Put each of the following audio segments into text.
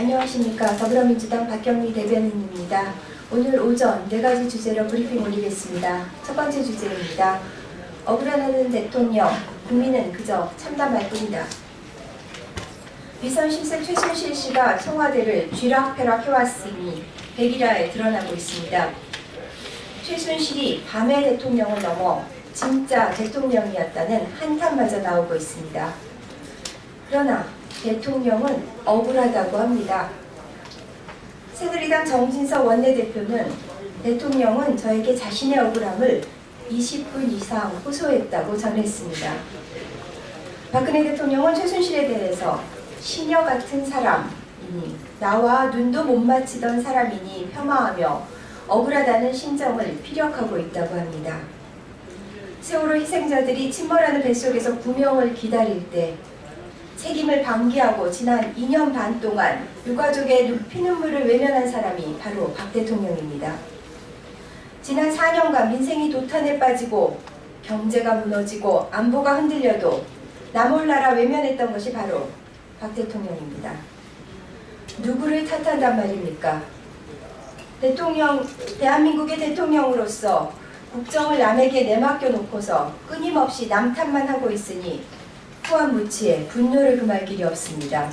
안녕하십니까. 더불어민주당 박경미 대변인입니다. 오늘 오전 4가지 주제로 브리핑 올리겠습니다. 첫 번째 주제입니다. 억울하는 대통령, 국민은 그저 참담할 뿐이다. 위선 신세 최순실 씨가 청와대를 쥐락펴락해왔음이 백일화에 드러나고 있습니다. 최순실이 밤의 대통령을 넘어 진짜 대통령이었다는 한탄마저 나오고 있습니다. 그러나 대통령은 억울하다고 합니다. 새누리당 정진석 원내대표는 대통령은 저에게 자신의 억울함을 20분 이상 호소했다고 전했습니다. 박근혜 대통령은 최순실에 대해서 시녀 같은 사람이니 나와 눈도 못 맞히던 사람이니 폄하하며 억울하다는 심정을 피력하고 있다고 합니다. 세월호 희생자들이 침몰하는 뱃속에서 구명을 기다릴 때 책임을 방기하고 지난 2년 반 동안 유가족의 피눈물을 외면한 사람이 바로 박 대통령입니다. 지난 4년간 민생이 도탄에 빠지고 경제가 무너지고 안보가 흔들려도 나 몰라라 외면했던 것이 바로 박 대통령입니다. 누구를 탓한단 말입니까? 대한민국의 대통령으로서 국정을 남에게 내맡겨 놓고서 끊임없이 남 탓만 하고 있으니 후한무치에 분노를 금할 길이 없습니다.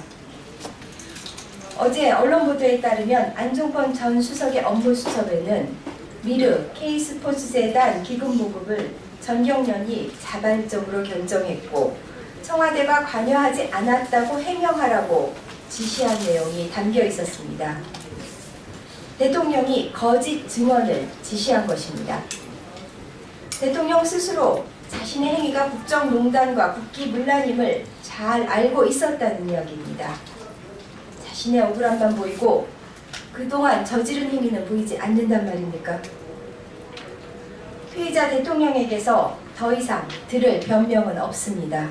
어제 언론 보도에 따르면 안종범 전 수석의 업무수첩에는 미르 K스포츠재단 기금 보급을 전경련이 자발적으로 결정했고 청와대가 관여하지 않았다고 해명하라고 지시한 내용이 담겨 있었습니다. 대통령이 거짓 증언을 지시한 것입니다. 대통령 스스로 자신의 행위가 국정농단과 국기문란임을 잘 알고 있었다는 이야기입니다. 자신의 억울함만 보이고 그동안 저지른 행위는 보이지 않는단 말입니까? 피의자 대통령에게서 더 이상 들을 변명은 없습니다.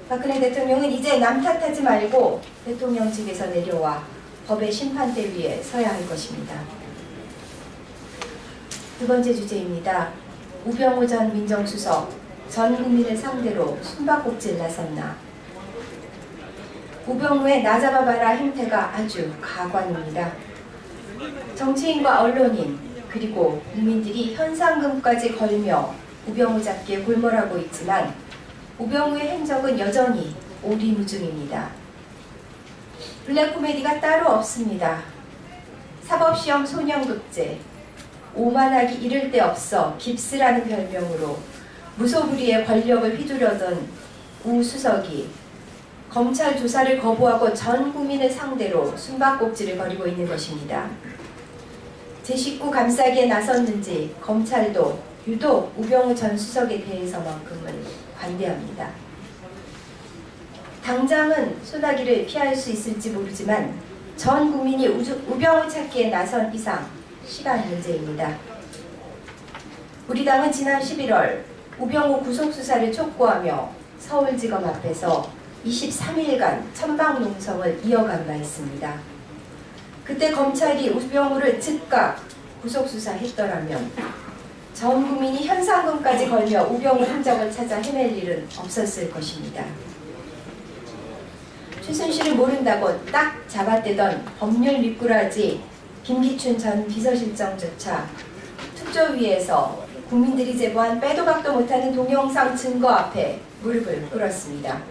박근혜 대통령은 이제 남 탓하지 말고 대통령직에서 내려와 법의 심판대 위에 서야 할 것입니다. 두 번째 주제입니다. 우병우 전 민정수석 전 국민을 상대로 숨바꼭질 나섰나. 우병우의 나 잡아봐라 행태가 아주 가관입니다. 정치인과 언론인 그리고 국민들이 현상금까지 걸며 우병우 잡기에 골몰하고 있지만 우병우의 행적은 여전히 오리무중입니다. 블랙코미디가 따로 없습니다. 사법시험 소년급제, 오만하기 이를 데 없어 깁스라는 별명으로 무소불위의 권력을 휘두르던 우 수석이 검찰 조사를 거부하고 전 국민을 상대로 숨바꼭질을 벌이고 있는 것입니다. 제 식구 감싸기에 나섰는지 검찰도 유독 우병우 전 수석에 대해서만큼은 관대합니다. 당장은 소나기를 피할 수 있을지 모르지만 전 국민이 우병우 찾기에 나선 이상 시간 문제입니다. 우리 당은 지난 11월 우병우 구속수사를 촉구하며 서울지검 앞에서 23일간 천방농성을 이어간 바 있습니다. 그때 검찰이 우병우를 즉각 구속수사했더라면 전 국민이 현상금까지 걸며 우병우 흔적을 찾아 헤맬 일은 없었을 것입니다. 최순실을 모른다고 딱 잡아떼던 법률 미꾸라지 김기춘 전 비서실장조차 특조위에서 국민들이 제보한 빼도 박도 못하는 동영상 증거 앞에 무릎을 꿇었습니다.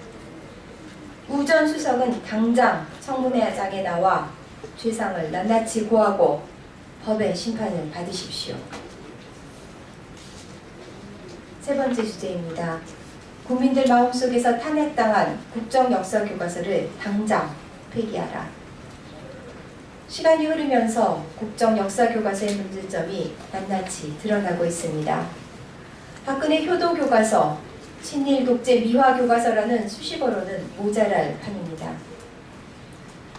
우 전 수석은 당장 청문회장에 나와 죄상을 낱낱이 고하고 법의 심판을 받으십시오. 세 번째 주제입니다. 국민들 마음속에서 탄핵당한 국정역사교과서를 당장 폐기하라. 시간이 흐르면서 국정역사교과서의 문제점이 낱낱이 드러나고 있습니다. 박근혜 효도교과서, 친일 독재 미화교과서라는 수식어로는 모자랄 판입니다.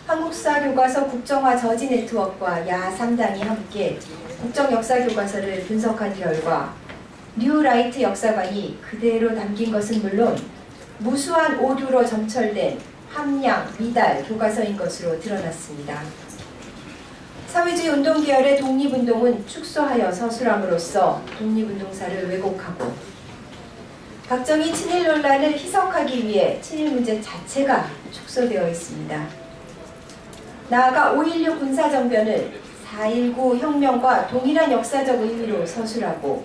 한국사교과서 국정화 저지 네트워크와 야 3당이 함께 국정역사교과서를 분석한 결과 뉴라이트 역사관이 그대로 남긴 것은 물론 무수한 오류로 점철된 함량, 미달 교과서인 것으로 드러났습니다. 사회주의 운동 계열의 독립운동은 축소하여 서술함으로써 독립운동사를 왜곡하고 박정희 친일 논란을 희석하기 위해 친일 문제 자체가 축소되어 있습니다. 나아가 5.16 군사정변을 4.19 혁명과 동일한 역사적 의미로 서술하고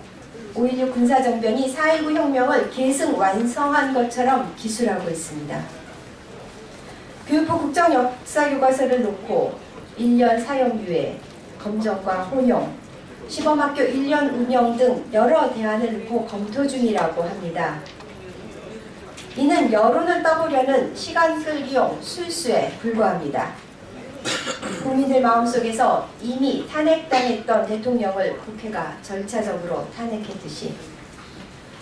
5.16 군사정변이 4.19 혁명을 계승 완성한 것처럼 기술하고 있습니다. 교육부 국정역사교과서를 놓고 1년 사형유예, 검정과 혼용, 시범학교 1년 운영 등 여러 대안을 놓고 검토 중이라고 합니다. 이는 여론을 떠보려는 시간 끌기용 술수에 불과합니다. 국민들 마음속에서 이미 탄핵당했던 대통령을 국회가 절차적으로 탄핵했듯이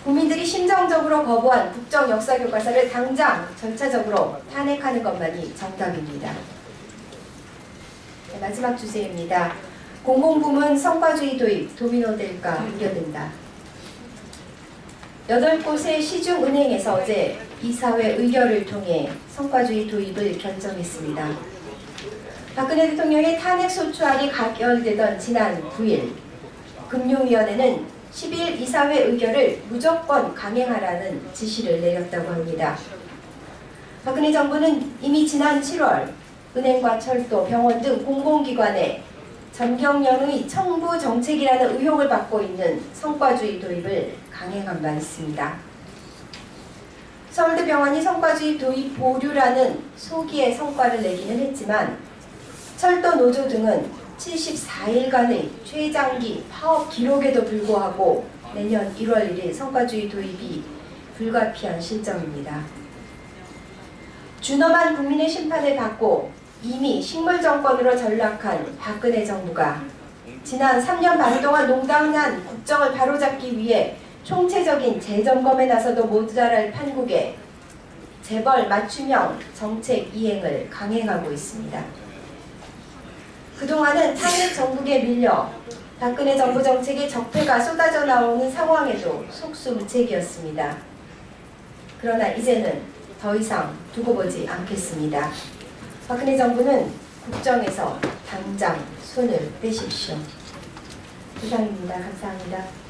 국민들이 심정적으로 거부한 국정역사교과서를 당장 절차적으로 탄핵하는 것만이 정답입니다. 네, 마지막 주제입니다. 공공부문 성과주의 도입 도미노 될까 우려된다. 8곳의 시중은행에서 어제 이사회 의결을 통해 성과주의 도입을 결정했습니다. 박근혜 대통령의 탄핵소추안이 가결되던 지난 9일 금융위원회는 10일 이사회 의결을 무조건 강행하라는 지시를 내렸다고 합니다. 박근혜 정부는 이미 지난 7월 은행과 철도, 병원 등 공공기관에 전경련의 청부 정책이라는 의혹을 받고 있는 성과주의 도입을 강행한 바 있습니다. 서울대병원이 성과주의 도입 보류라는 소기의 성과를 내기는 했지만 철도 노조 등은 74일간의 최장기 파업 기록에도 불구하고 내년 1월 1일 성과주의 도입이 불가피한 실정입니다. 준엄한 국민의 심판을 받고 이미 식물정권으로 전락한 박근혜 정부가 지난 3년 반 동안 농단한 국정을 바로잡기 위해 총체적인 재점검에 나서도 모자랄 판국에 재벌 맞춤형 정책 이행을 강행하고 있습니다. 그동안은 탄핵 정국에 밀려 박근혜 정부 정책의 적폐가 쏟아져 나오는 상황에도 속수무책이었습니다. 그러나 이제는 더 이상 두고 보지 않겠습니다. 박근혜 정부는 국정에서 당장 손을 떼십시오. 이상입니다. 감사합니다.